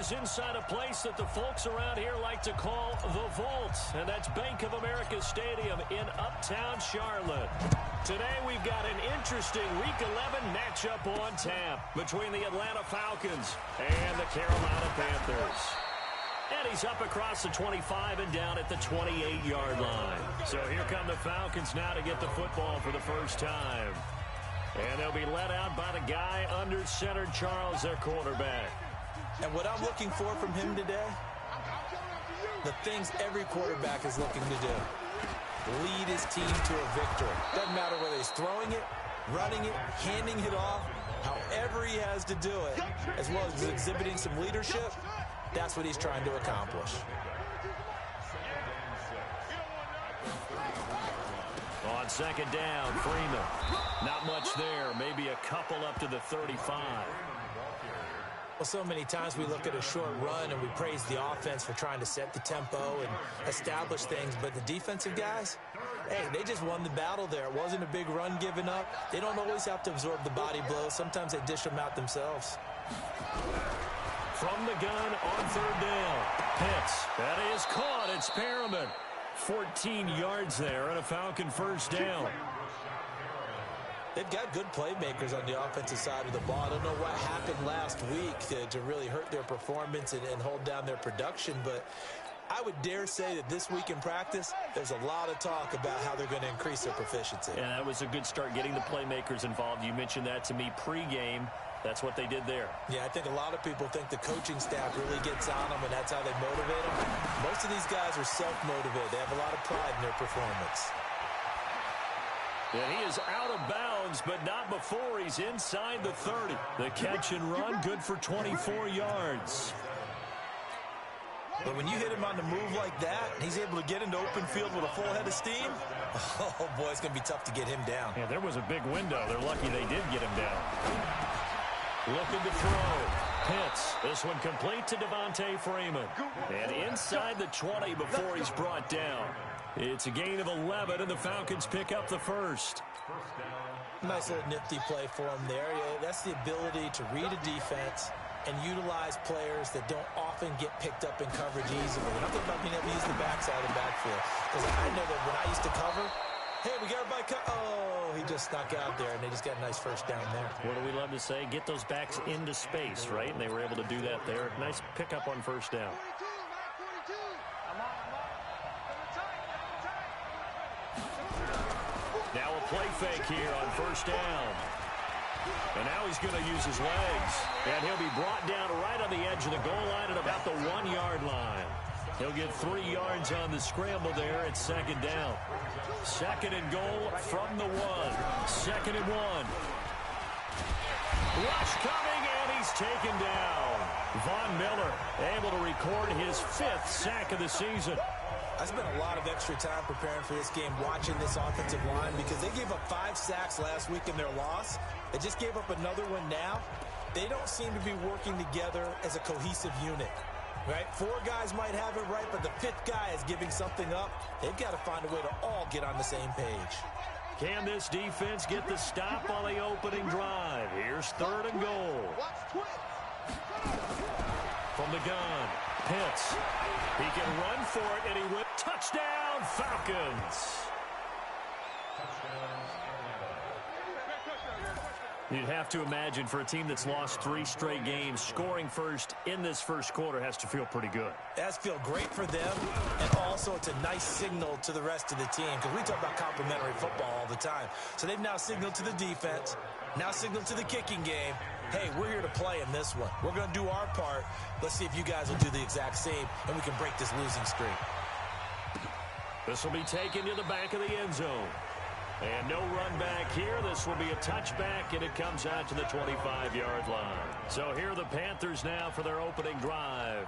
Panthers inside a place that the folks around here like to call the Vault, and that's Bank of America Stadium in Uptown Charlotte. Today we've got an interesting Week 11 matchup on tap between the Atlanta Falcons and the Carolina Panthers. And he's up across the 25 and down at the 28-yard line. So here come the Falcons now to get the football for the first time. And they'll be led out by the guy under center, Charles, their quarterback. And what I'm looking for from him today, the things every quarterback is looking to do. Lead his team to a victory. Doesn't matter whether he's throwing it, running it, handing it off, however he has to do it, as well as exhibiting some leadership, that's what he's trying to accomplish. On second down, Freeman. Not much there. Maybe a couple up to the 35. Well, so many times we look at a short run and we praise the offense for trying to set the tempo and establish things. But the defensive guys, hey, they just won the battle there. It wasn't a big run given up. They don't always have to absorb the body blows. Sometimes they dish them out themselves. From the gun on third down. Pitts. That is caught. It's Perriman. 14 yards there and a Falcon first down. They've got good playmakers on the offensive side of the ball. I don't know what happened last week to really hurt their performance and hold down their production, but I would dare say that this week in practice, there's a lot of talk about how they're going to increase their proficiency. And that was a good start getting the playmakers involved. You mentioned that to me pregame. That's what they did there. Yeah, I think a lot of people think the coaching staff really gets on them, and that's how they motivate them. Most of these guys are self-motivated. They have a lot of pride in their performance. And he is out of bounds, but not before he's inside the 30. The catch and run, good for 24 yards. But when you hit him on the move like that, and he's able to get into open field with a full head of steam, oh, boy, it's going to be tough to get him down. Yeah, there was a big window. They're lucky they did get him down. Looking to throw. Pitts. This one complete to Devontae Freeman. And inside the 20 before he's brought down. It's a gain of 11, and the Falcons pick up the first. Nice little nifty play for him there. Yeah, that's the ability to read a defense and utilize players that don't often get picked up in coverage easily. And I'm talking about being able to use the backside of the backfield. Because I know that when I used to cover, hey, we got everybody oh, he just snuck out there, and they just got a nice first down there. What do we love to say? Get those backs into space, right? And they were able to do that there. Nice pickup on first down. Now a play fake here on first down. And now he's going to use his legs. And he'll be brought down right on the edge of the goal line at about the 1-yard line. He'll get 3 yards on the scramble there at second down. Second and goal from the 1. Second and 1. Rush coming, and he's taken down. Von Miller able to record his 5th sack of the season. I spent a lot of extra time preparing for this game, watching this offensive line, because they gave up 5 sacks last week in their loss. They just gave up another one now. They don't seem to be working together as a cohesive unit. Right? 4 guys might have it right, but the 5th guy is giving something up. They've got to find a way to all get on the same page. Can this defense get the stop on the opening drive? Here's third and goal. From the gun, Pitts. He can run for it, and he went touchdown, Falcons. You'd have to imagine for a team that's lost 3 straight games, scoring first in this first quarter has to feel pretty good. It has to feel great for them, and also it's a nice signal to the rest of the team, because we talk about complimentary football all the time. So they've now signaled to the defense, now signaled to the kicking game, hey, we're here to play in this one. We're going to do our part. Let's see if you guys will do the exact same, and we can break this losing streak. This will be taken to the back of the end zone. And no run back here. This will be a touchback, and it comes out to the 25-yard line. So here are the Panthers now for their opening drive.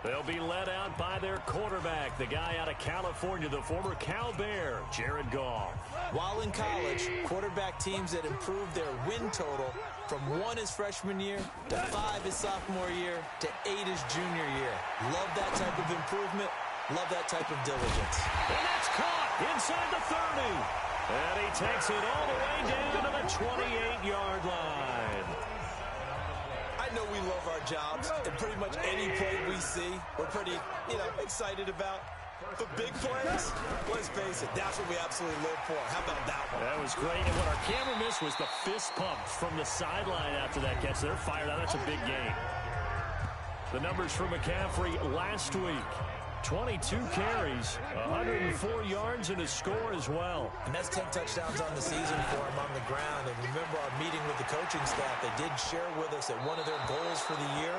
They'll be led out by their quarterback, the guy out of California, the former Cal Bear, Jared Goff. While in college, quarterback teams that improved their win total from 1 his freshman year to 5 his sophomore year to 8 his junior year. Love that type of improvement. Love that type of diligence. And that's caught inside the 30. And he takes it all the way down to the 28-yard line. I know we love our jobs, and pretty much any we're pretty, excited about the big plays. Let's face it, that's what we absolutely live for. How about that one? That was great. And what our camera missed was the fist pump from the sideline after that catch. They're fired out. That's a big game. The numbers for McCaffrey last week. 22 carries, 104 yards, and a score as well. And that's 10 touchdowns on the season for him on the ground. And remember our meeting with the coaching staff, they did share with us that one of their goals for the year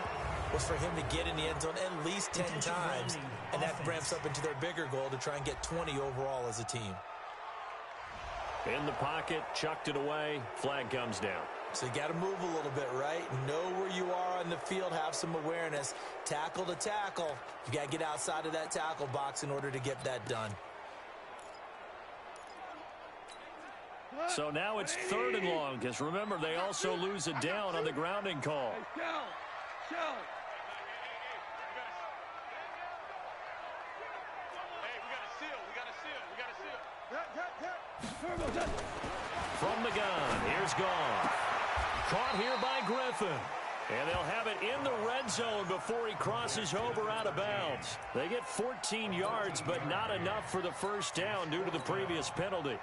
was for him to get in the end zone at least 10 times. And that ramps up into their bigger goal to try and get 20 overall as a team. In the pocket, chucked it away, flag comes down. So you got to move a little bit, right? Know where you are on the field, have some awareness. Tackle to tackle. You got to get outside of that tackle box in order to get that done. So now it's 3rd and long, because remember, they also lose it down on the grounding call. From the gun, here's Goff. Caught here by Griffin. And they'll have it in the red zone before he crosses over out of bounds. They get 14 yards, but not enough for the first down due to the previous penalty.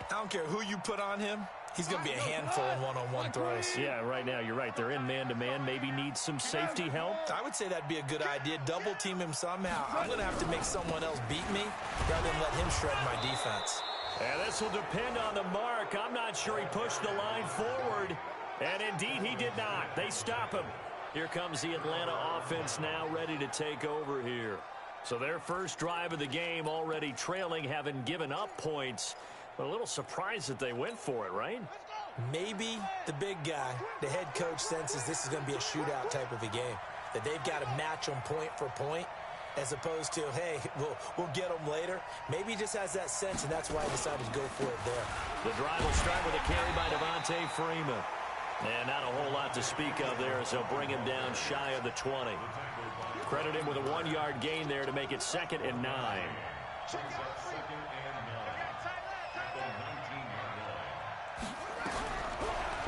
I don't care who you put on him. He's going to be a handful in one-on-one throws. Yeah, right now, you're right. They're in man-to-man. Maybe need some safety help. I would say that'd be a good idea. Double team him somehow. I'm going to have to make someone else beat me rather than let him shred my defense. And this will depend on the mark. I'm not sure he pushed the line forward. And indeed, he did not. They stop him. Here comes the Atlanta offense now ready to take over here. So their first drive of the game already trailing, having given up points. But a little surprised that they went for it, right? Maybe the big guy, the head coach, senses this is going to be a shootout type of a game. That they've got to match them point for point as opposed to, hey, we'll get them later. Maybe he just has that sense, and that's why he decided to go for it there. The drive will start with a carry by Devontae Freeman. And not a whole lot to speak of there as they'll bring him down shy of the 20. Credit him with a 1-yard gain there to make it 2nd and 9.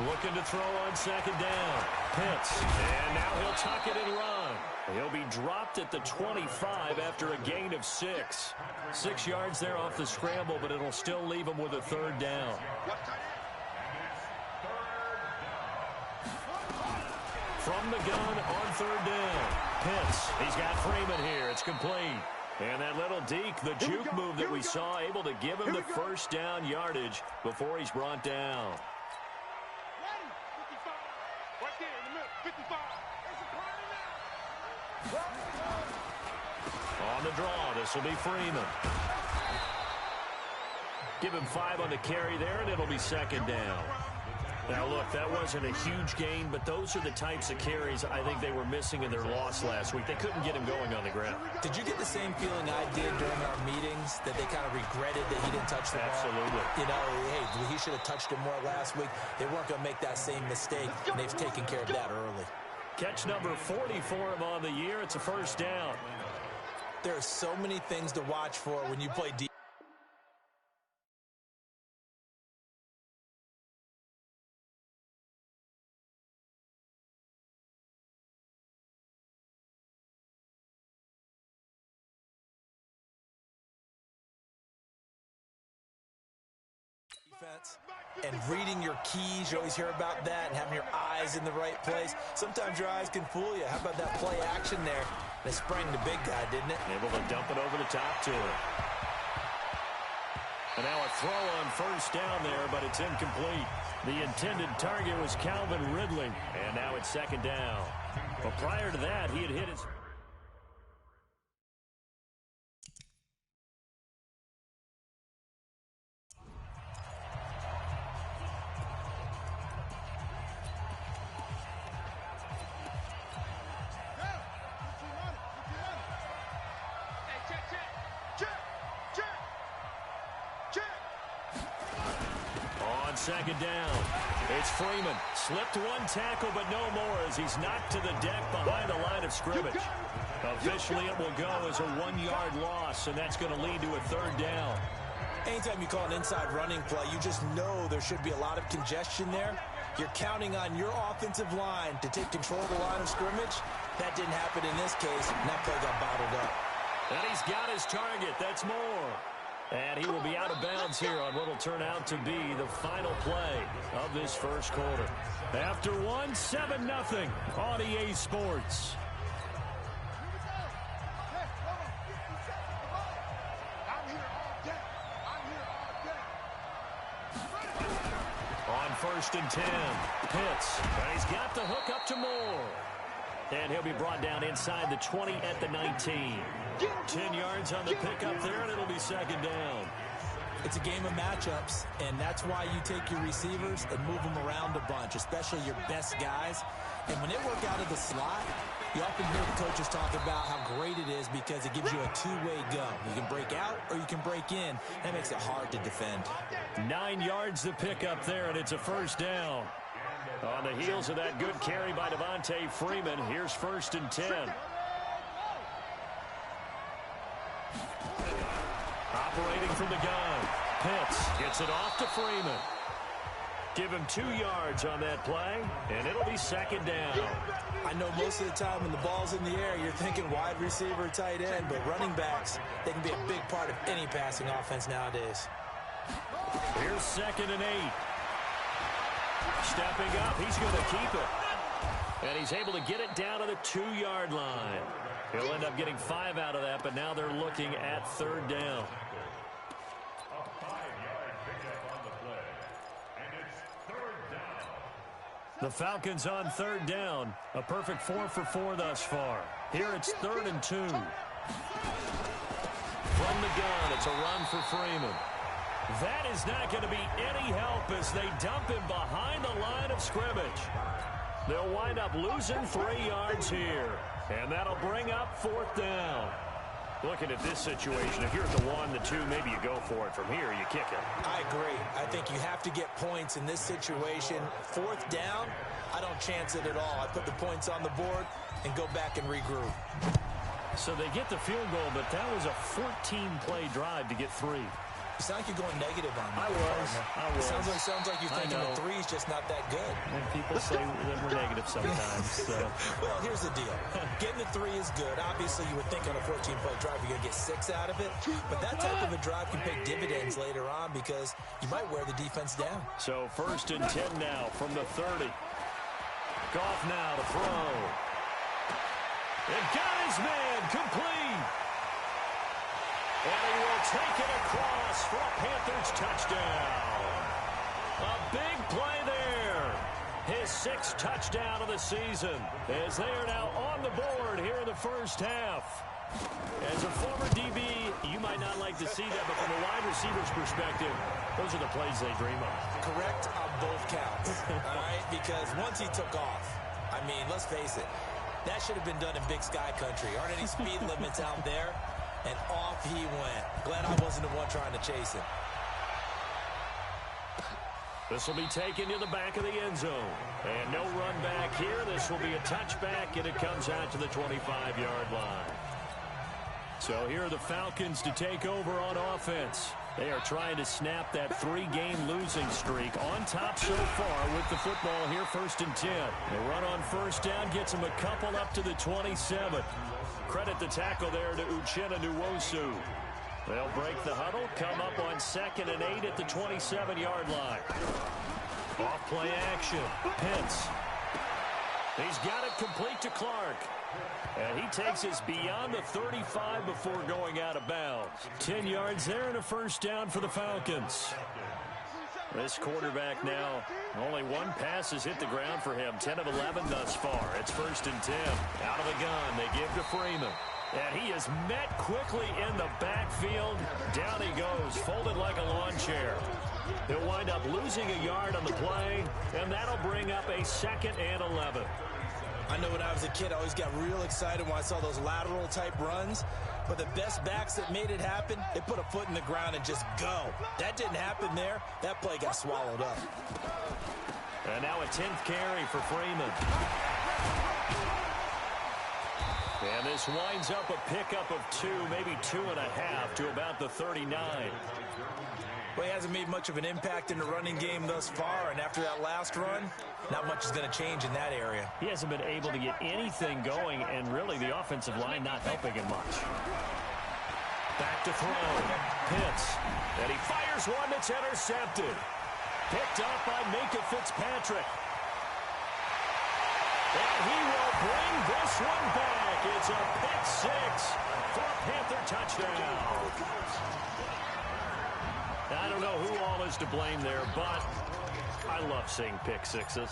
Looking to throw on 2nd down. Pitts. And now he'll tuck it and run. He'll be dropped at the 25 after a gain of 6. 6 yards there off the scramble, but it'll still leave him with a 3rd down. From the gun on 3rd down. Pitts. He's got Freeman here. It's complete. And that little deke, the juke move that we saw, able to give him the first down yardage before he's brought down. On the draw, this will be Freeman. Give him 5 on the carry there, and it'll be 2nd down. Now, look, that wasn't a huge gain, but those are the types of carries I think they were missing in their loss last week. They couldn't get him going on the ground. Did you get the same feeling I did during our meetings, that they kind of regretted that he didn't touch the ball? Absolutely. Hey, he should have touched it more last week. They weren't going to make that same mistake, and they've taken care of that early. Catch number 40 for him on the year. It's a first down. There are so many things to watch for when you play defense. And reading your keys, you always hear about that, and having your eyes in the right place. Sometimes your eyes can fool you. How about that play action there? They sprang the big guy, didn't it? Able to dump it over the top to him. And now a throw on first down there, but it's incomplete. The intended target was Calvin Ridley, and now it's 2nd down. But prior to that, he had hit his... On 2nd down, it's Freeman. Slipped one tackle, but no more as he's knocked to the deck behind the line of scrimmage. Officially, it will go as a 1-yard loss, and that's going to lead to a 3rd down. Anytime you call an inside running play, you just know there should be a lot of congestion there. You're counting on your offensive line to take control of the line of scrimmage, That didn't happen in this case, and that play got bottled up. And he's got his target. That's more. And he will be out of bounds here on what will turn out to be the final play of this first quarter. After one, 7-0 on EA Sports. On 1st and 10, Pitts. And he's got the hook up to Moore. And he'll be brought down inside the 20 at the 19. 10 yards on the pickup there, and it'll be second down. It's a game of matchups, and that's why you take your receivers and move them around a bunch, especially your best guys. And when they work out of the slot, you often hear the coaches talk about how great it is because it gives you a two-way go. You can break out or you can break in. That makes it hard to defend. 9 yards the pickup there, and it's a first down. On the heels of that good carry by Devontae Freeman, here's 1st and 10. Operating from the gun. Pitts gets it off to Freeman. Give him 2 yards on that play, and it'll be second down. I know most of the time when the ball's in the air, you're thinking wide receiver, tight end, but running backs, they can be a big part of any passing offense nowadays. Here's 2nd and 8. Stepping up, he's going to keep it. And he's able to get it down to the 2-yard line. He'll end up getting 5 out of that, but now they're looking at 3rd down. The Falcons on 3rd down. A perfect 4 for 4 thus far. Here it's 3rd and 2. From the gun, it's a run for Freeman. That is not going to be any help as they dump him behind the line of scrimmage. They'll wind up losing 3 yards here. And that'll bring up 4th down. Looking at this situation, if you're at the 1, the 2, maybe you go for it. From here, you kick it. I agree. I think you have to get points in this situation. 4th down, I don't chance it at all. I put the points on the board and go back and regroup. So they get the field goal, but that was a 14-play drive to get 3. You sound like you're going negative on me. I was. It sounds like you're thinking the 3's just not that good. And people say that we're negative sometimes. So. Well, here's the deal. Getting the 3 is good. Obviously, you would think on a 14-play drive you're going to get 6 out of it. But that type of a drive can pay dividends later on because you might wear the defense down. So 1st and 10 now from the 30. Goff now to throw. And got his man complete. And he will take it across for a Panthers touchdown. A big play there. His 6th touchdown of the season as they are now on the board here in the first half. As a former DB, you might not like to see that, but from a wide receiver's perspective, those are the plays they dream of. Correct on both counts, all right? Because once he took off, I mean, let's face it, that should have been done in Big Sky Country. Aren't any speed limits out there? And off he went. Glad I wasn't the one trying to chase him. This will be taken to the back of the end zone. And no run back here. This will be a touchback, and it comes out to the 25-yard line. So here are the Falcons to take over on offense. They are trying to snap that 3-game losing streak on top so far with the football here, 1st and 10. The run on 1st down gets them a couple up to the 27. Credit the tackle there to Uchenna Nwosu. They'll break the huddle, come up on 2nd and 8 at the 27-yard line. Off play action. Pitts. He's got it complete to Clark. And he takes us beyond the 35 before going out of bounds. 10 yards there and a 1st down for the Falcons. This quarterback now, only 1 pass has hit the ground for him. 10 of 11 thus far. It's 1st and 10. Out of the gun, they give to Freeman. And he is met quickly in the backfield. Down he goes, folded like a lawn chair. He'll wind up losing a yard on the play, and that'll bring up a 2nd and 11. I know when I was a kid, I always got real excited when I saw those lateral-type runs. But the best backs that made it happen, they put a foot in the ground and just go. That didn't happen there. That play got swallowed up. And now a 10th carry for Freeman. And this winds up a pickup of 2, maybe 2.5 to about the 39. Well, he hasn't made much of an impact in the running game thus far, and after that last run, not much is going to change in that area. He hasn't been able to get anything going, and really the offensive line not helping him much. Back to throw. Pitts. And he fires one that's intercepted. Picked up by Minkah Fitzpatrick. And he will bring this one back. It's a pick six for a Panther touchdown. I don't know who all is to blame there, but I love seeing pick sixes.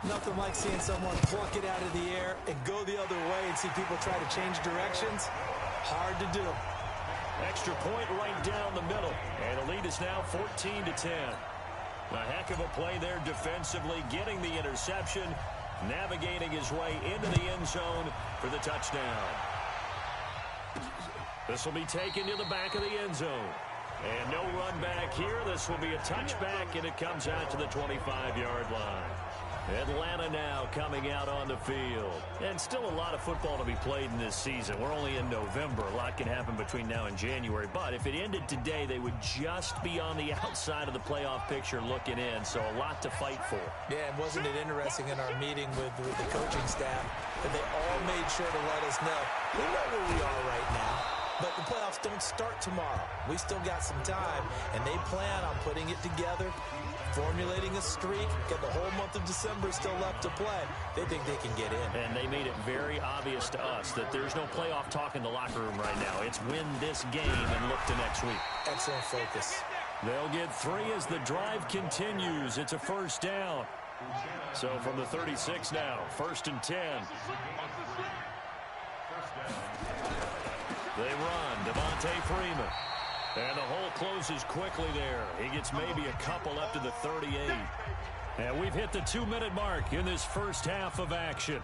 Nothing like seeing someone pluck it out of the air and go the other way and see people try to change directions. Hard to do. Extra point right down the middle. And the lead is now 14-10. A heck of a play there defensively, getting the interception, navigating his way into the end zone for the touchdown. This will be taken to the back of the end zone. And no run back here. This will be a touchback, and it comes out to the 25-yard line. Atlanta now coming out on the field. And still a lot of football to be played in this season. We're only in November. A lot can happen between now and January. But if it ended today, they would just be on the outside of the playoff picture looking in. So a lot to fight for. Yeah, and wasn't it interesting in our meeting with the coaching staff that they all made sure to let us know, we know where we are right now. But the playoffs don't start tomorrow. We still got some time, and they plan on putting it together, formulating a streak, get the whole month of December still left to play. They think they can get in. And they made it very obvious to us that there's no playoff talk in the locker room right now. It's win this game and look to next week. Excellent focus. They'll get 3 as the drive continues. It's a first down. So from the 36 now, 1st and 10. They run. Devontae Freeman. And the hole closes quickly there. He gets maybe a couple up to the 38. And we've hit the 2-minute mark in this first half of action.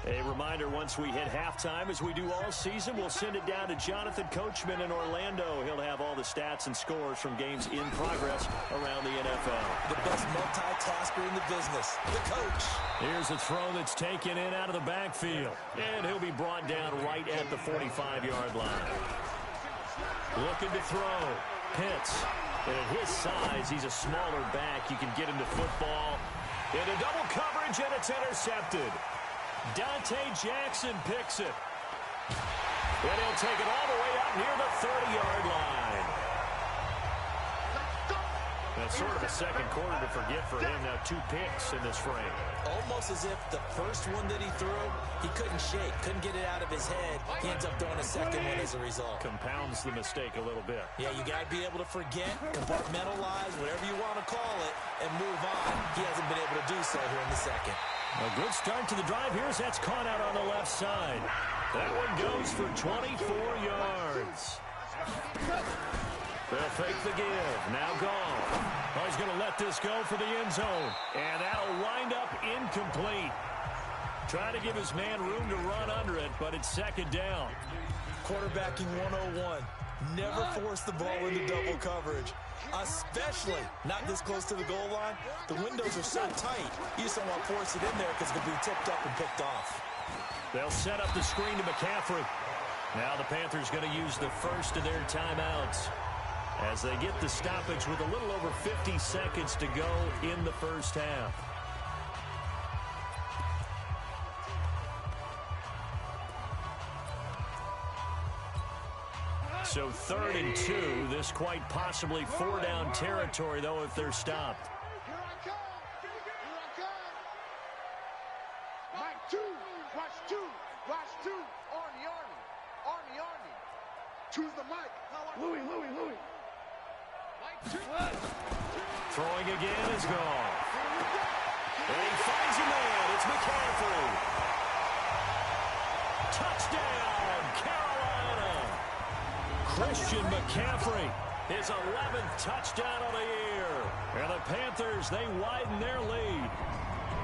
A reminder, once we hit halftime, as we do all season, we'll send it down to Jonathan Coachman in Orlando. He'll have all the stats and scores from games in progress around the NFL. The best multitasker in the business, the coach. Here's a throw that's taken in out of the backfield. And he'll be brought down right at the 45-yard line. Looking to throw. Pitts. And at his size, he's a smaller back. You can get him to football. Into double coverage, and it's intercepted. Dante Jackson picks it. And he'll take it all the way up near the 30-yard line. That's sort of a second quarter to forget for him. Now 2 picks in this frame. Almost as if the first one that he threw, he couldn't shake, couldn't get it out of his head. He ends up throwing a second one as a result. Compounds the mistake a little bit. Yeah, you got to be able to forget, compartmentalize, whatever you want to call it, and move on. He hasn't been able to do so here in the second. A good start to the drive. Here's that's caught out on the left side. That one goes for 24 yards. They'll fake the give. Now gone. Oh, he's going to let this go for the end zone. And that'll wind up incomplete. Trying to give his man room to run under it, but it's second down. Quarterbacking 101. Never force the ball into double coverage, especially not this close to the goal line. The windows are so tight, you just don't want to force it in there because it could be tipped up and picked off. They'll set up the screen to McCaffrey. Now the Panthers going to use the first of their timeouts as they get the stoppage with a little over 50 seconds to go in the first half. So 3rd and 2. This quite possibly 4-down territory, though, if they're stopped. Here I come. Here I come. Mike 2. Watch 2. Watch 2. Arnie. Choose the mic. Louis. Mike 2. Throwing again is gone. And he finds a man. It's McCaffrey. Touchdown, Carolina. Christian McCaffrey, his 11th touchdown of the year. And the Panthers, they widen their lead.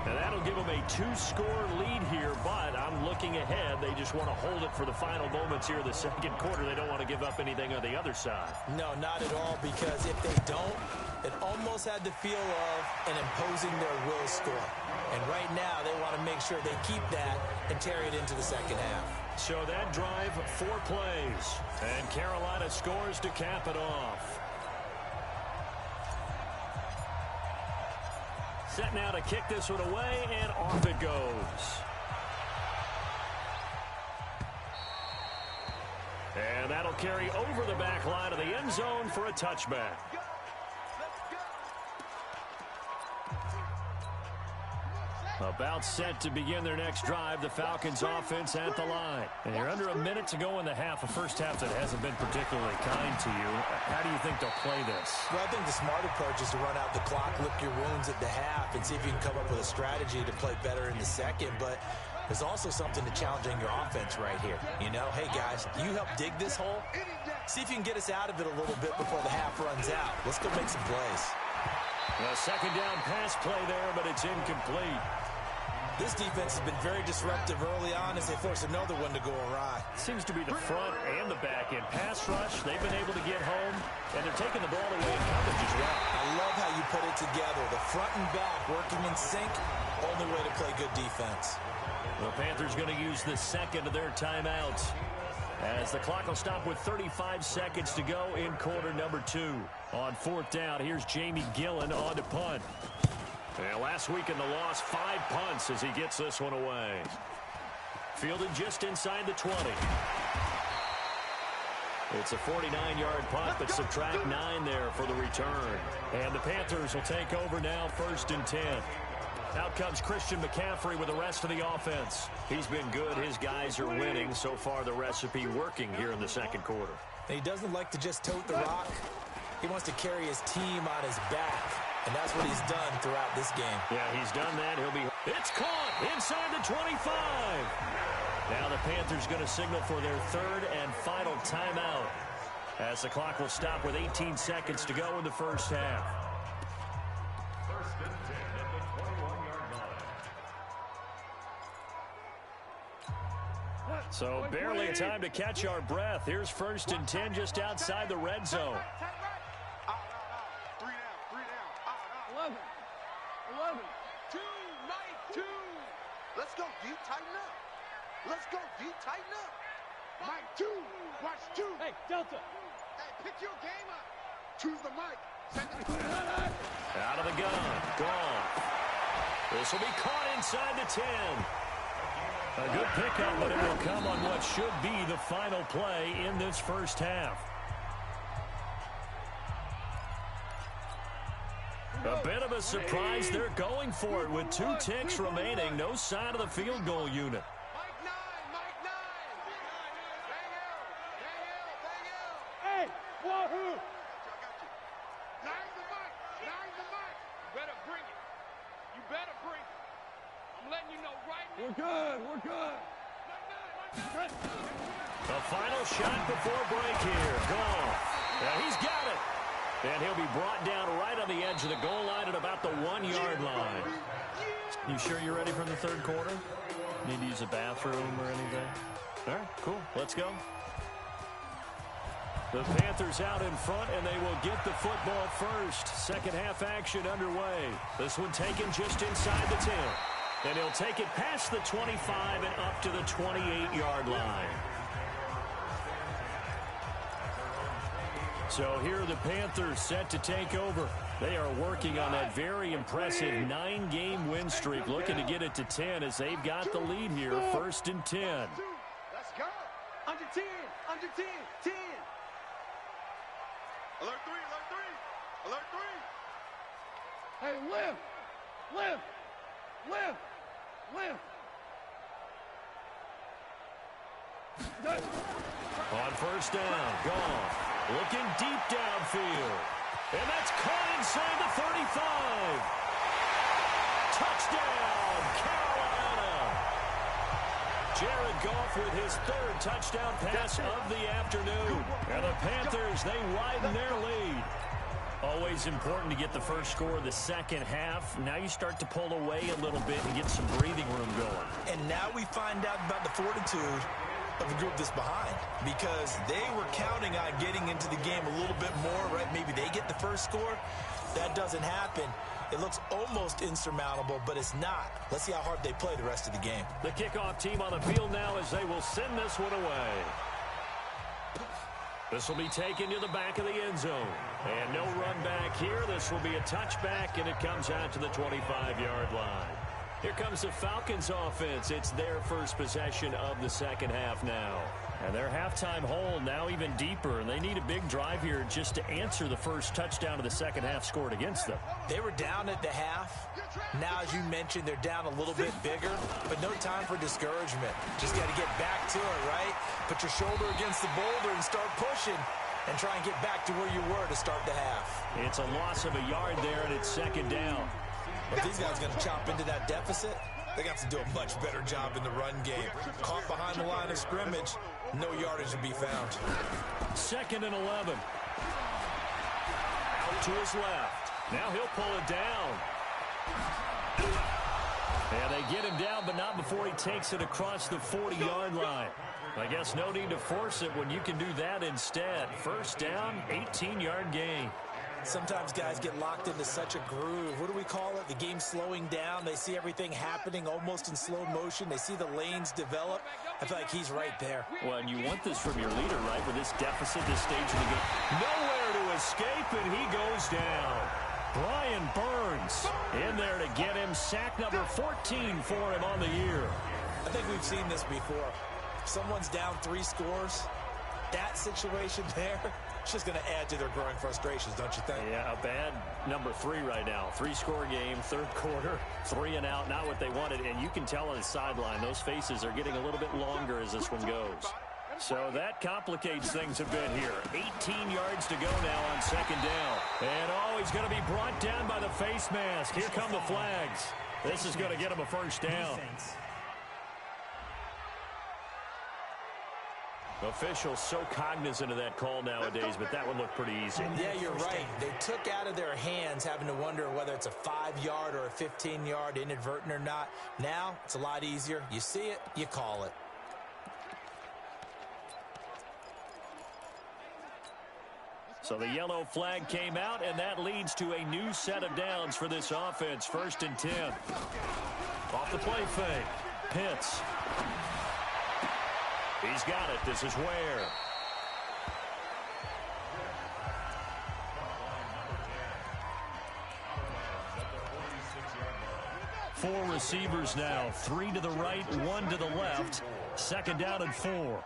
And that'll give them a 2-score lead here, but I'm looking ahead. They just want to hold it for the final moments here of the second quarter. They don't want to give up anything on the other side. No, not at all, because if they don't, it almost had the feel of an imposing their will score. And right now, they want to make sure they keep that and carry it into the second half. So that drive, 4 plays. And Carolina scores to cap it off. Set now to kick this one away, and off it goes. And that'll carry over the back line of the end zone for a touchback. About set to begin their next drive, the Falcons offense at the line. And you're under a minute to go in the half, a first half that hasn't been particularly kind to you. How do you think they'll play this? Well, I think the smart approach is to run out the clock, lick your wounds at the half, and see if you can come up with a strategy to play better in the second. But there's also something to challenging your offense right here. You know, hey, guys, you help dig this hole. See if you can get us out of it a little bit before the half runs out. Let's go make some plays. A second down pass play there, but it's incomplete. This defense has been very disruptive early on as they force another one to go awry. Seems to be the front and the back end. Pass rush, they've been able to get home, and they're taking the ball away in coverage as well. I love how you put it together. The front and back working in sync, only way to play good defense. The Panthers going to use the second of their timeouts, as the clock will stop with 35 seconds to go in quarter number 2. On 4th down, here's Jamie Gillen on to punt. And last week in the loss, 5 punts as he gets this one away. Fielded just inside the 20. It's a 49-yard punt, but subtract 9 there for the return. And the Panthers will take over now, 1st and 10. Out comes Christian McCaffrey with the rest of the offense. He's been good. His guys are winning. So far, the recipe working here in the second quarter. He doesn't like to just tote the rock. He wants to carry his team on his back. And that's what he's done throughout this game. Yeah, he's done that. It's caught inside the 25. Now the Panthers going to signal for their 3rd and final timeout, as the clock will stop with 18 seconds to go in the first half. So barely time to catch our breath. Here's 1st and 10 just outside the red zone. 11, 2, 2. Let's go, D. Tighten up. Let's go, D. Tighten up. Mike 2. Watch 2. Hey, Delta. Hey, pick your game up. Choose the mic. Out of the gun. Gone. This will be caught inside the 10. A good pickup, but it will come on what should be the final play in this first half. A bit of a surprise. They're going for it with 2 ticks remaining. No sign of the field goal unit. Mike 9. Hey, wahoo! Nine the mic. You better bring it. I'm letting you know right now. We're good. The final shot before break here. Gone. Now he's got it. And he'll be brought down right on the edge of the goal line at about the 1-yard line. You sure you're ready for the third quarter? Need to use a bathroom or anything? All right, cool. Let's go. The Panthers out in front, and they will get the football first. Second half action underway. This one taken just inside the 10. And he'll take it past the 25 and up to the 28-yard line. So here are the Panthers set to take over. They are working on that very impressive 9-game win streak, looking to get it to 10 as they've got the lead here, 1st and 10. Let's go. Under 10. 10. Alert 3. Hey, lift. On 1st down, gone. Looking deep downfield. And that's caught inside the 35. Touchdown, Carolina. Jared Goff with his 3rd touchdown pass of the afternoon. And the Panthers, they widen their lead. Always important to get the first score of the second half. Now you start to pull away a little bit and get some breathing room going. And now we find out about the fortitude of the group that's behind, because they were counting on getting into the game a little bit more, right? Maybe they get the first score. That doesn't happen. It looks almost insurmountable, but it's not. Let's see how hard they play the rest of the game. The kickoff team on the field now as they will send this one away. This will be taken to the back of the end zone. And no run back here. This will be a touchback, and it comes out to the 25-yard line. Here comes the Falcons offense. It's their first possession of the second half now. And their halftime hole now even deeper, and they need a big drive here just to answer the first touchdown of the second half scored against them. They were down at the half. Now, as you mentioned, they're down a little bit bigger, but no time for discouragement. Just got to get back to it, right? Put your shoulder against the boulder and start pushing and try and get back to where you were to start the half. It's a loss of a yard there, and it's second down. If these guys are going to chop into that deficit, they got to do a much better job in the run game. Caught behind the line of scrimmage, no yardage to be found. 2nd and 11. Out to his left. Now he'll pull it down. And they get him down, but not before he takes it across the 40-yard line. I guess no need to force it when you can do that instead. First down, 18-yard gain. Sometimes guys get locked into such a groove. What do we call it? The game's slowing down. They see everything happening almost in slow motion. They see the lanes develop. I feel like he's right there. Well, and you want this from your leader, right, with this deficit, this stage of the game. Nowhere to escape, and he goes down. Brian Burns in there to get him. Sack number 14 for him on the year. I think we've seen this before. Someone's down 3 scores. That situation there, it's just going to add to their growing frustrations, don't you think? Yeah, a bad number 3 right now. 3-score game, third quarter, 3 and out, not what they wanted. And you can tell on the sideline, those faces are getting a little bit longer as this one goes. So that complicates things a bit here. 18 yards to go now on second down. And he's going to be brought down by the face mask. Here come the flags. This is going to get him a first down. Officials so cognizant of that call nowadays, but that one looked pretty easy. Yeah, you're right. They took out of their hands having to wonder whether it's a 5-yard or a 15-yard inadvertent or not. Now, it's a lot easier. You see it, you call it. So the yellow flag came out, and that leads to a new set of downs for this offense. 1st and 10. Off the play fake. Pitts. He's got it. This is Ware. Four receivers now. 3 to the right, 1 to the left. 2nd down and 4.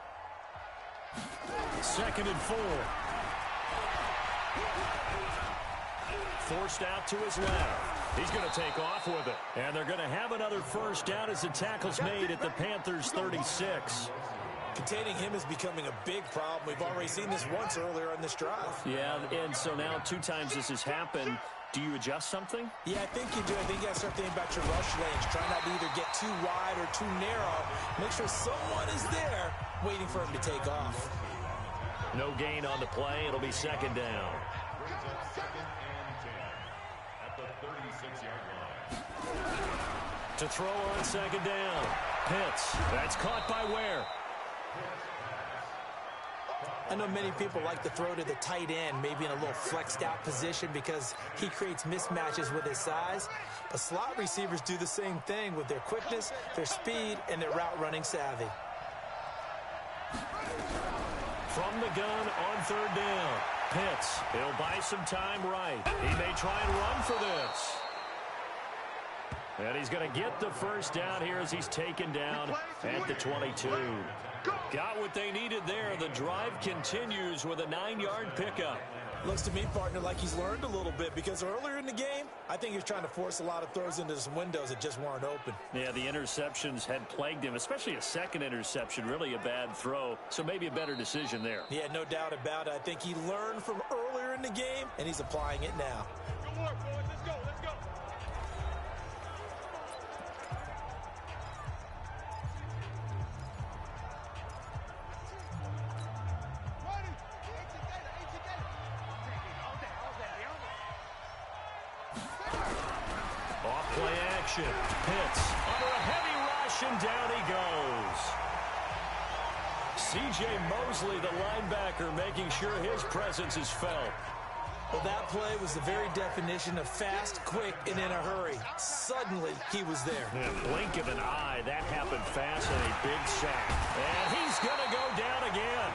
2nd and 4. Forced out to his left. He's going to take off with it. And they're going to have another first down as the tackle's made at the Panthers' 36. Containing him is becoming a big problem. We've already seen this once earlier on this drive. Yeah, and so now 2 times this has happened. Do you adjust something? Yeah, I think you do. I think you got to start thinking about your rush lanes. Try not to either get too wide or too narrow. Make sure someone is there waiting for him to take off. No gain on the play. It'll be 2nd down. To throw on 2nd down. Pitts. That's caught by Ware. I know many people like to throw to the tight end, maybe in a little flexed out position because he creates mismatches with his size. But slot receivers do the same thing with their quickness, their speed, and their route running savvy. From the gun on 3rd down. Pitts. He'll buy some time right. He may try and run for this. And he's going to get the first down here as he's taken down at the 22. Got what they needed there. The drive continues with a 9-yard pickup. Looks to me, partner, like he's learned a little bit because earlier in the game, I think he was trying to force a lot of throws into some windows that just weren't open. Yeah, the interceptions had plagued him, especially a second interception, really a bad throw. So maybe a better decision there. Yeah, no doubt about it. I think he learned from earlier in the game, and he's applying it now. Good work, boys. Let's go. Let's go. Off-play action. Pitts under a heavy rush, and down he goes. C.J. Mosley, the linebacker, making sure his presence is felt. Well, that play was the very definition of fast, quick, and in a hurry. Suddenly, he was there. In a blink of an eye, that happened fast and a big sack. And he's going to go down again.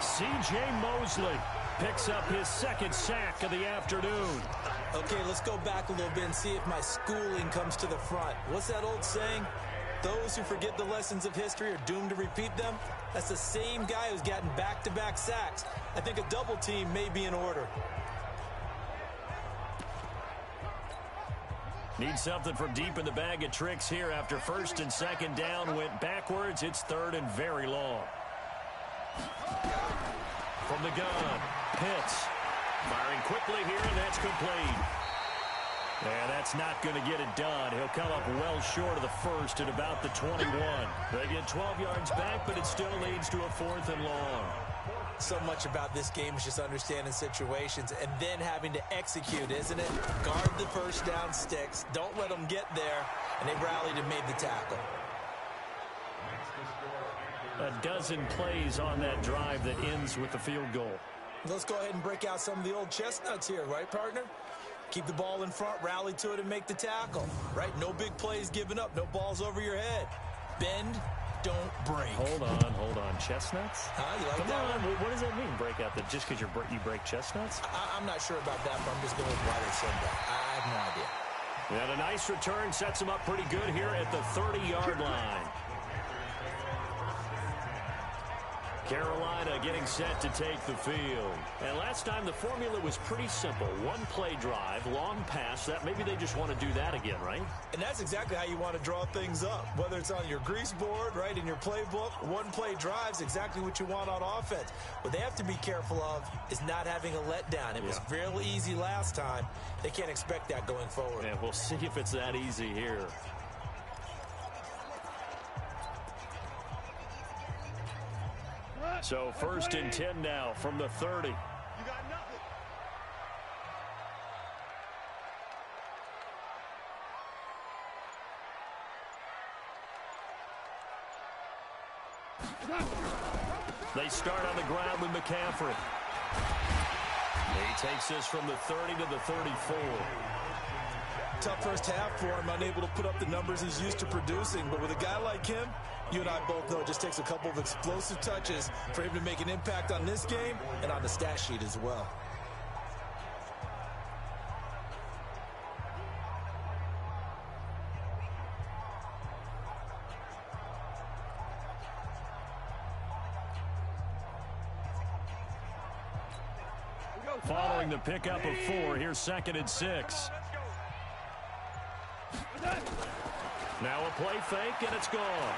C.J. Mosley picks up his second sack of the afternoon. Okay, let's go back a little bit and see if my schooling comes to the front. What's that old saying? Those who forget the lessons of history are doomed to repeat them. That's the same guy who's gotten back-to-back sacks. I think a double team may be in order. Need something from deep in the bag of tricks here after first and second down went backwards. It's third and very long. From the gun, Pitts firing quickly here, and that's complete. And that's not going to get it done. He'll come up well short of the first at about the 21. They get 12 yards back, but it still leads to a fourth and long. So much about this game is just understanding situations and then having to execute, isn't it? Guard the first down sticks. Don't let them get there. And they rallied and made the tackle. A dozen plays on that drive that ends with the field goal. Let's go ahead and break out some of the old chestnuts here, right, partner? Keep the ball in front, rally to it, and make the tackle, right? No big plays given up, no balls over your head. Bend, don't break. Hold on. Chestnuts? Huh? You like Come that on. one? What does that mean, break out? That just because you break chestnuts? I'm not sure about that, but I'm just going with why they said that. I have no idea. And a nice return sets him up pretty good here at the 30-yard line. Carolina getting set to take the field. And last time the formula was pretty simple. One play drive, long pass. That maybe they just want to do that again, right? And that's exactly how you want to draw things up. Whether it's on your grease board, right, in your playbook, one play drive's exactly what you want on offense. What they have to be careful of is not having a letdown. It was real easy last time. They can't expect that going forward. And we'll see if it's that easy here. So first and 10 now from the 30. You got nothing. They start on the ground with McCaffrey. He takes this from the 30 to the 34. Tough first half for him, unable to put up the numbers he's used to producing. But with a guy like him, you and I both know it just takes a couple of explosive touches for him to make an impact on this game and on the stat sheet as well. Following the pickup of 4, here's second and 6. Now a play fake, and it's gone.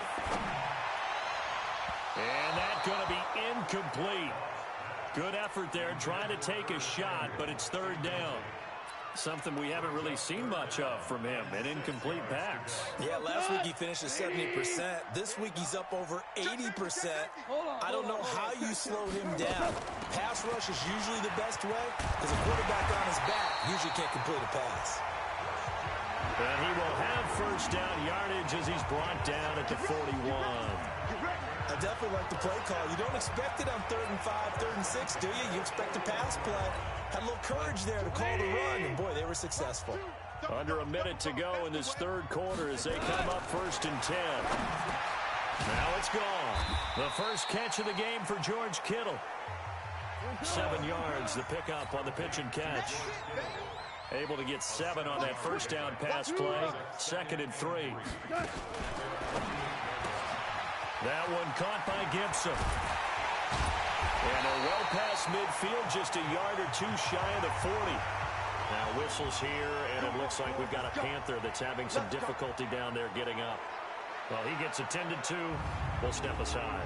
And that's going to be incomplete. Good effort there, trying to take a shot, but it's third down. Something we haven't really seen much of from him, an incomplete pass. Yeah, last week he finished at 70%. This week he's up over 80%. I don't know how you slow him down. Pass rush is usually the best way because a quarterback on his back usually can't complete a pass. And he will have first down yardage as he's brought down at the 41. I definitely like the play call. You don't expect it on 3rd and 5, 3rd and 6, do you? You expect a pass play. Had a little courage there to call the run, and boy, they were successful. Under a minute to go in this third quarter as they come up first and 10. Now it's gone. The first catch of the game for George Kittle. 7 yards, the pickup on the pitch and catch. Able to get 7 on that first down pass play. 2nd and 3. That one caught by Gibson. And they're well past midfield, just a yard or two shy of the 40. Now whistles here, and it looks like we've got a Panther that's having some difficulty down there getting up. Well, he gets attended to. We'll step aside.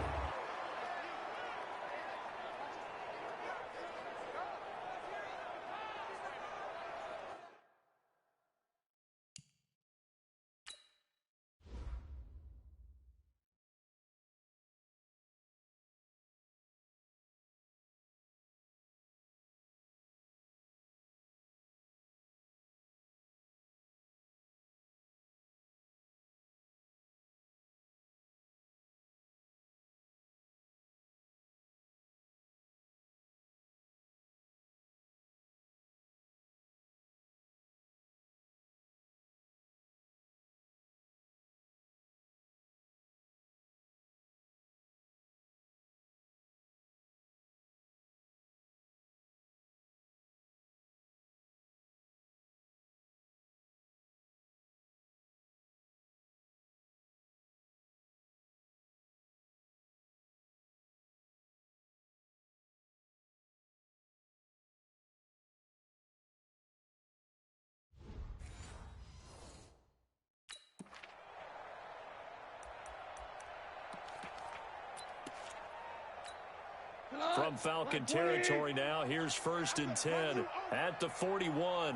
From Falcon territory now, here's 1st and 10 at the 41.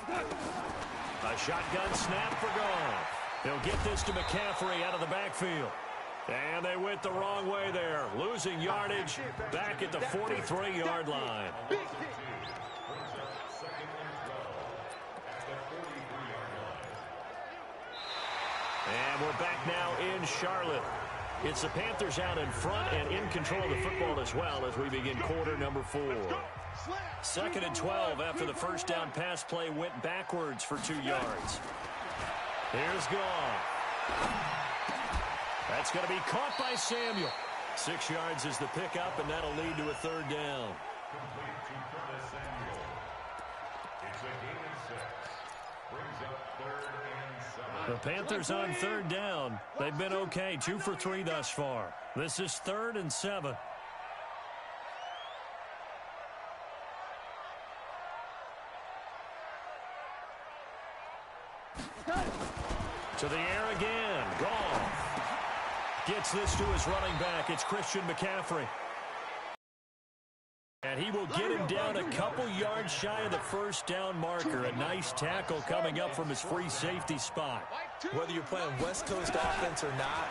A shotgun snap for Goff. He'll get this to McCaffrey out of the backfield. And they went the wrong way there, losing yardage back at the 43-yard line. And we're back now in Charlotte. It's the Panthers out in front and in control of the football as well as we begin quarter number 4. 2nd and 12 after the first down pass play went backwards for 2 yards. Here's Goff. That's going to be caught by Samuel. 6 yards is the pickup, and that'll lead to a 3rd down. The Panthers on 3rd down. They've been okay, 2 for 3 thus far. This is 3rd and 7. To the air again. Goff gets this to his running back. It's Christian McCaffrey. And he will get him down a couple yards shy of the first down marker. A nice tackle coming up from his free safety spot. Whether you're playing West Coast offense or not,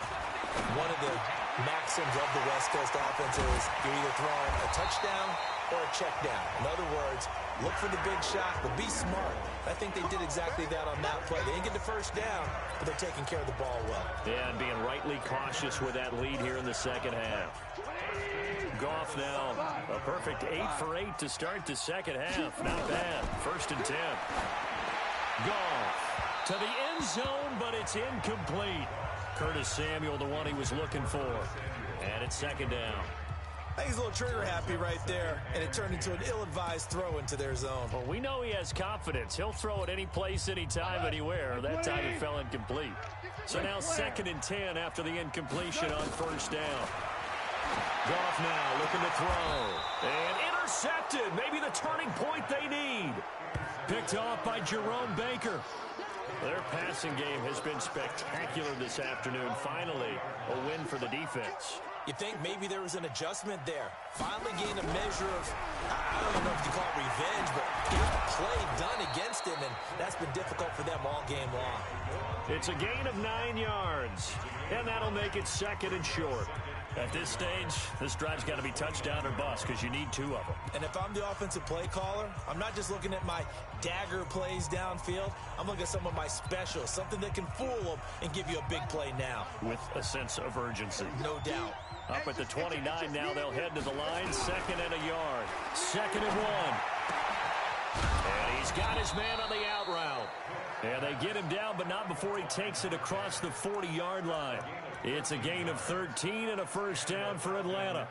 one of the maxims of the West Coast offense is you're either throwing a touchdown or a check down. In other words, look for the big shot, but be smart. I think they did exactly that on that play. They didn't get the first down, but they're taking care of the ball well. Yeah, and being rightly cautious with that lead here in the second half. Goff now a perfect 8 for 8 to start the second half. Not bad. 1st and 10. Goff to the end zone, but it's incomplete. Curtis Samuel, the one he was looking for. And it's 2nd down. I think he's a little trigger happy right there, and it turned into an ill-advised throw into their zone. Well, we know he has confidence. He'll throw it any place, anytime, anywhere. That time it fell incomplete. So now 2nd and 10 after the incompletion on 1st down. Goff now looking to throw. And intercepted. Maybe the turning point they need. Picked off by Jerome Baker. Their passing game has been spectacular this afternoon. Finally, a win for the defense. You think maybe there was an adjustment there. Finally gained a measure of, I don't even know if you call it revenge, but getting a play done against him, and that's been difficult for them all game long. It's a gain of 9 yards, and that'll make it 2nd and short. At this stage, this drive's got to be touchdown or bust because you need 2 of them. And if I'm the offensive play caller, I'm not just looking at my dagger plays downfield. I'm looking at some of my specials, something that can fool them and give you a big play now. With a sense of urgency. No doubt. Up at the 29 now, they'll head to the line. 2nd and a yard. 2nd and 1. And he's got his man on the out route. And they get him down, but not before he takes it across the 40-yard line. It's a gain of 13 and a 1st down for Atlanta.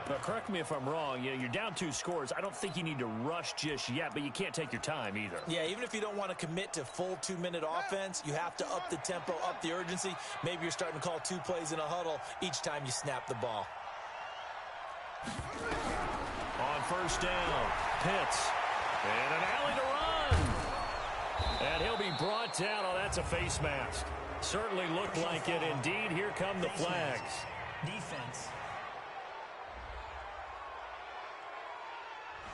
But correct me if I'm wrong. You're down 2 scores. I don't think you need to rush just yet, but you can't take your time either. Yeah, even if you don't want to commit to full 2-minute offense, you have to up the tempo, up the urgency. Maybe you're starting to call 2 plays in a huddle each time you snap the ball. On 1st down, Pitts. And an alley to run. And he'll be brought down. Oh, that's a face mask. Certainly looked like it. Indeed, here come the flags. Defense.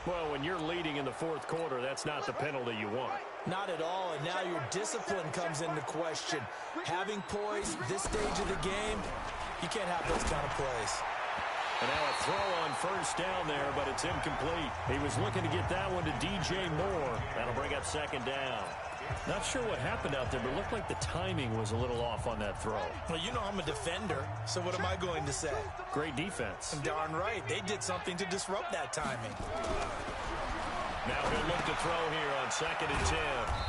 Well, when you're leading in the 4th quarter, that's not the penalty you want. Not at all, and now your discipline comes into question. Having poise this stage of the game, you can't have those kind of plays. And now a throw on 1st down there, but it's incomplete. He was looking to get that one to DJ Moore. That'll bring up 2nd down. Not sure what happened out there, but it looked like the timing was a little off on that throw. Well, you know I'm a defender, so what am I going to say? Great defense. Darn right. They did something to disrupt that timing. Now he'll look to throw here on 2nd and 10.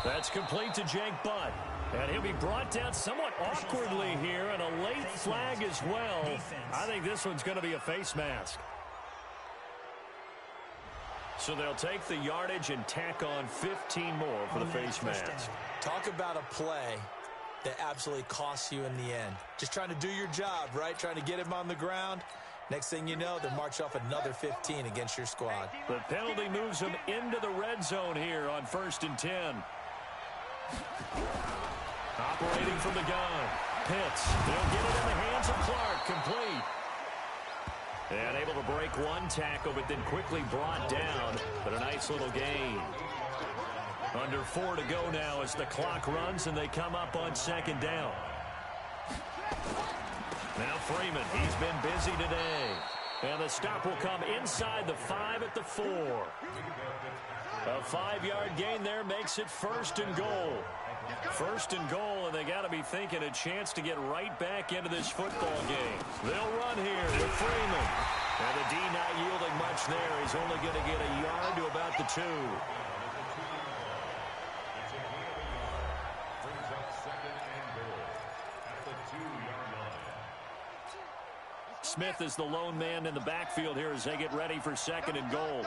That's complete to Jake Butt. And he'll be brought down somewhat awkwardly here, and a late flag as well. I think this one's going to be a face mask. So they'll take the yardage and tack on 15 more for the face mask. Talk about a play that absolutely costs you in the end. Just trying to do your job, right? Trying to get him on the ground. Next thing you know, they'll march off another 15 against your squad. The penalty moves them into the red zone here on 1st and 10. Operating from the gun. Pitts. They'll get it in the hands of Clark. Complete. And able to break one tackle, but then quickly brought down. But a nice little gain. Under 4 to go now as the clock runs, and they come up on second down. Now Freeman, he's been busy today. And the stop will come inside the 5 at the 4. A 5-yard gain there makes it 1st and goal. 1st and goal, and they got to be thinking a chance to get right back into this football game. They'll run here with Freeman. And the D not yielding much there. He's only going to get a yard to about the 2. Smith is the lone man in the backfield here as they get ready for 2nd and goal.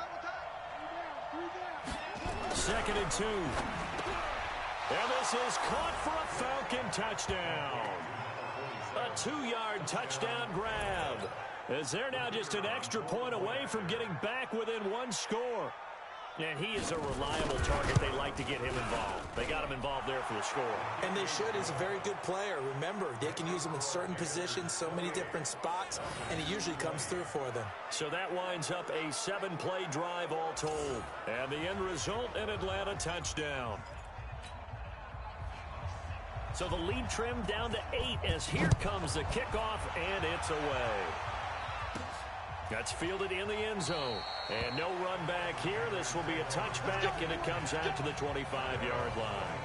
2nd and 2. And this is caught for a Falcon touchdown. A 2-yard touchdown grab. As they're now just an extra point away from getting back within 1 score. And he is a reliable target. They like to get him involved. They got him involved there for the score. And they should. He's a very good player. Remember, they can use him in certain positions, so many different spots, and he usually comes through for them. So that winds up a 7-play drive all told. And the end result, an Atlanta touchdown. So the lead trimmed down to 8 as here comes the kickoff, and it's away. That's fielded in the end zone. And no run back here. This will be a touchback, and it comes out to the 25-yard line.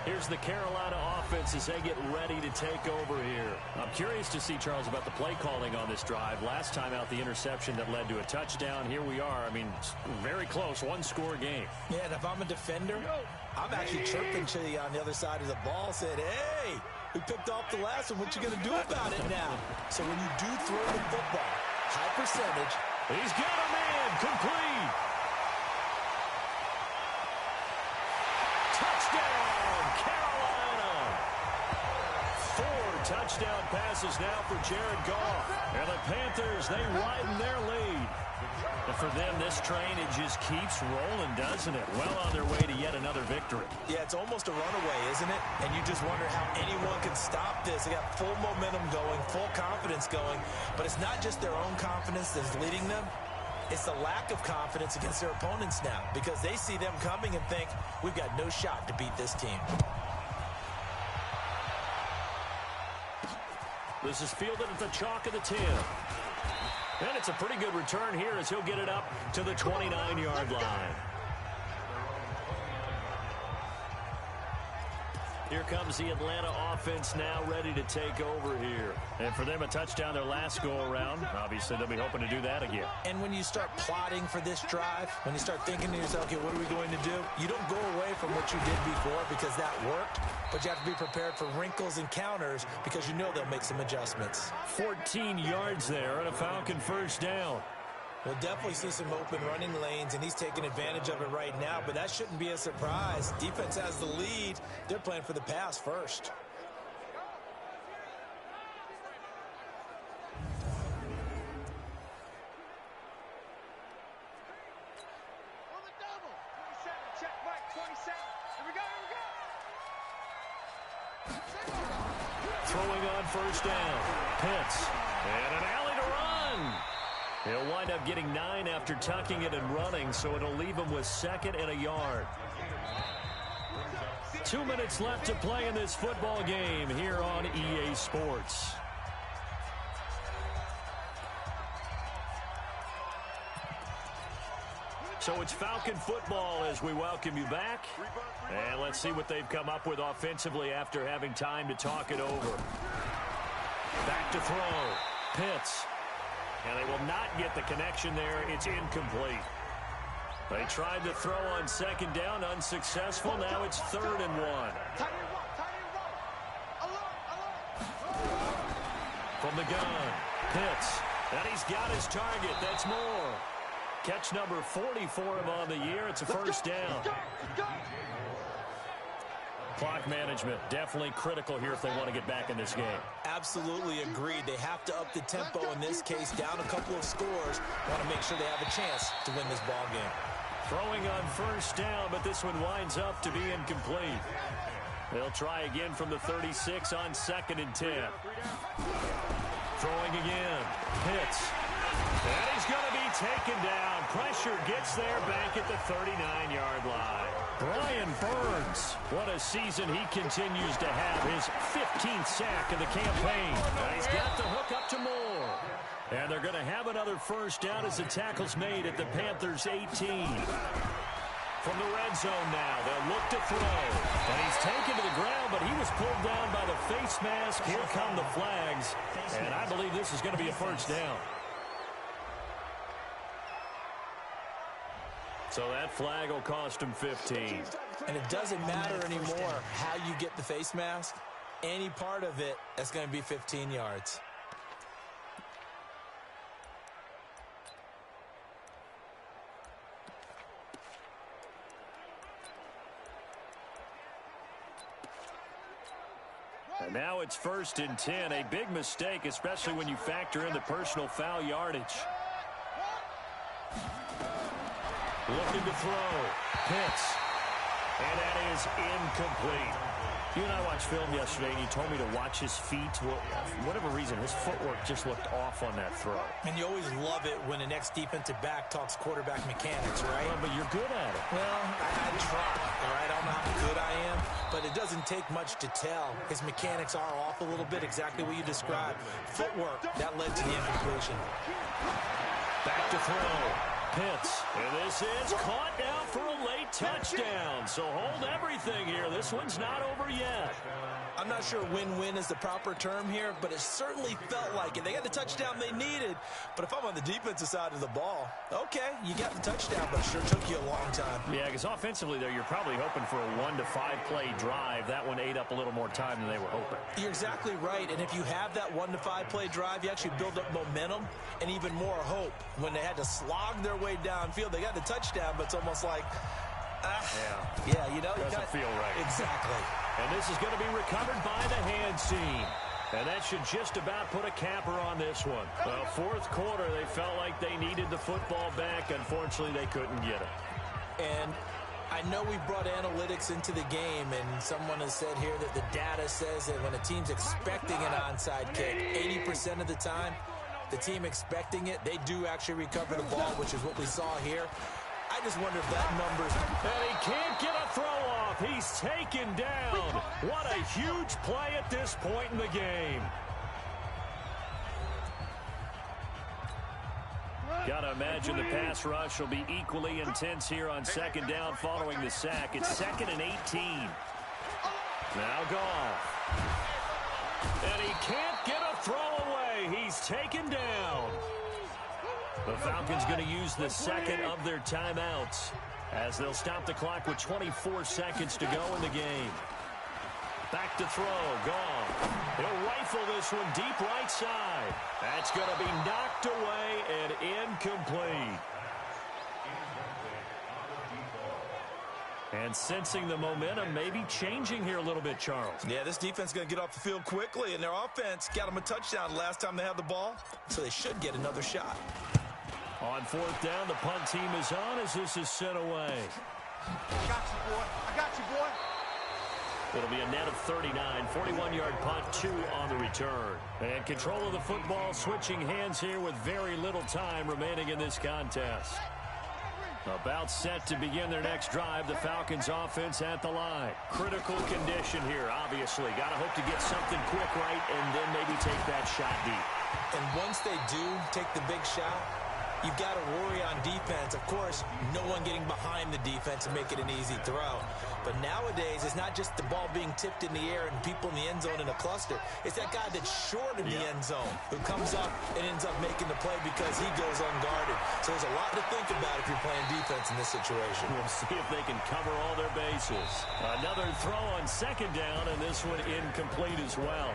Here's the Carolina offense as they get ready to take over here. I'm curious to see, Charles, about the play calling on this drive. Last time out, the interception that led to a touchdown. Here we are. I mean, very close, 1-score game. Yeah, and if I'm a defender, I'm actually chirping to you on the other side of the ball, said, hey, we picked off the last one. What you going to do about it now? So when you do throw the football, high percentage. He's got a man, complete. Touchdown, Carolina. 4 touchdown passes now for Jared Goff. And the Panthers, they widen their lead. And for them, this train, it just keeps rolling, doesn't it? Well on their way to yet another victory. Yeah, it's almost a runaway, isn't it? And you just wonder how anyone can stop this. They got full momentum going, full confidence going. But it's not just their own confidence that's leading them. It's the lack of confidence against their opponents now, because they see them coming and think, we've got no shot to beat this team. This is fielded at the chalk of the 10. And it's a pretty good return here as he'll get it up to the 29-yard line. Here comes the Atlanta offense now ready to take over here. And for them, a touchdown their last go-around. Obviously, they'll be hoping to do that again. And when you start plotting for this drive, when you start thinking to yourself, okay, what are we going to do? You don't go away from what you did before because that worked, but you have to be prepared for wrinkles and counters because you know they'll make some adjustments. 14 yards there and a Falcon first down. We'll definitely see some open running lanes, and he's taking advantage of it right now, but that shouldn't be a surprise. Defense has the lead. They're playing for the pass first. On the double. 27, check right, 27. Here we go, Throwing on first down. Pitts. And an alley to run. He'll wind up getting 9 after tucking it and running, so it'll leave him with 2nd and a yard. 2 minutes left to play in this football game here on EA Sports. So it's Falcon football as we welcome you back. And let's see what they've come up with offensively after having time to talk it over. Back to throw. Pitts. And they will not get the connection there. It's incomplete. They tried to throw on 2nd down, unsuccessful. Now it's 3rd and 1. From the gun, Pitts. And he's got his target. That's more. Catch number 40 for him on the year. It's a first down. Clock management definitely critical here if they want to get back in this game. Absolutely agreed. They have to up the tempo in this case, down a couple of scores. Want to make sure they have a chance to win this ball game. Throwing on first down, but this one winds up to be incomplete. They'll try again from the 36 on 2nd and 10. Throwing again. Pitts. And he's going to be taken down. Pressure gets there back at the 39-yard line. Brian Burns, what a season he continues to have. His 15th sack of the campaign. And he's got the hook up to Moore. And they're going to have another first down as the tackle's made at the Panthers' 18. From the red zone now, they'll look to throw. And he's taken to the ground, but he was pulled down by the face mask. Here come the flags. And I believe this is going to be a first down. So that flag will cost him 15. And it doesn't matter anymore how you get the face mask. Any part of it, that's going to be 15 yards. And now it's 1st and 10. A big mistake, especially when you factor in the personal foul yardage. Looking to throw. Pitts. And that is incomplete. You and I watched film yesterday, and you told me to watch his feet. For whatever reason, his footwork just looked off on that throw. And you always love it when the next defensive back talks quarterback mechanics, right? Well, but you're good at it. Well, I try, all right? I don't know how good I am, but it doesn't take much to tell. His mechanics are off a little bit, exactly what you described. Footwork, that led to the incompletion. Back to throw. Pitts. And this is caught now for a late touchdown. So hold everything here. This one's not over yet. I'm not sure win-win is the proper term here, but it certainly felt like it. They got the touchdown they needed, but if I'm on the defensive side of the ball, okay, you got the touchdown, but it sure took you a long time. Yeah, because offensively there, you're probably hoping for a 1 to 5 play drive. That one ate up a little more time than they were hoping. You're exactly right, and if you have that 1 to 5 play drive, you actually build up momentum and even more hope. When they had to slog their way downfield, they got the touchdown, but it's almost like, yeah, you know, doesn't feel right. Exactly. And this is going to be recovered by the hands team. And that should just about put a capper on this one. Well, 4th quarter, they felt like they needed the football back. Unfortunately, they couldn't get it. And I know we brought analytics into the game, and someone has said here that the data says that when a team's expecting an onside kick, 80% of the time, the team expecting it, they do actually recover the ball, which is what we saw here. I just wonder if that number's... And he can't get a throw off. He's taken down. What a huge play at this point in the game. Gotta imagine the pass rush will be equally intense here on 2nd down following the sack. It's 2nd and 18. Now Goff. And he can't get a throw away. He's taken down. The Falcons going to use the second of their timeouts as they'll stop the clock with 24 seconds to go in the game. Back to throw. Goff. He'll rifle this one deep right side. That's going to be knocked away and incomplete. And sensing the momentum maybe changing here a little bit, Charles. Yeah, this defense is going to get off the field quickly, and their offense got them a touchdown last time they had the ball, so they should get another shot. On 4th down, the punt team is on as this is sent away. I got you, boy. I got you, boy. It'll be a net of 39, 41-yard punt, 2 on the return. And control of the football switching hands here with very little time remaining in this contest. About set to begin their next drive, the Falcons offense at the line. Critical condition here, obviously. Got to hope to get something quick right and then maybe take that shot deep. And once they do take the big shot, you've got to worry on defense. Of course, no one getting behind the defense and make it an easy throw. But nowadays, it's not just the ball being tipped in the air and people in the end zone in a cluster. It's that guy that's short in the end zone who comes up and ends up making the play because he goes unguarded. So there's a lot to think about if you're playing defense in this situation. We'll see if they can cover all their bases. Another throw on 2nd down, and this one incomplete as well.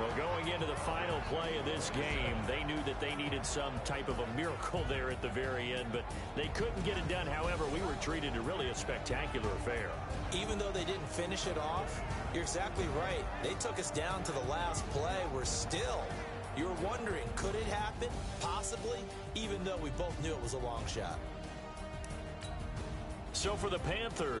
Well, going into the final play of this game, they knew that they needed some type of a miracle there at the very end, but they couldn't get it done. However, we were treated to really a spectacular affair. Even though they didn't finish it off, you're exactly right. They took us down to the last play. We're still, you're wondering, could it happen? Possibly, even though we both knew it was a long shot. So for the Panthers,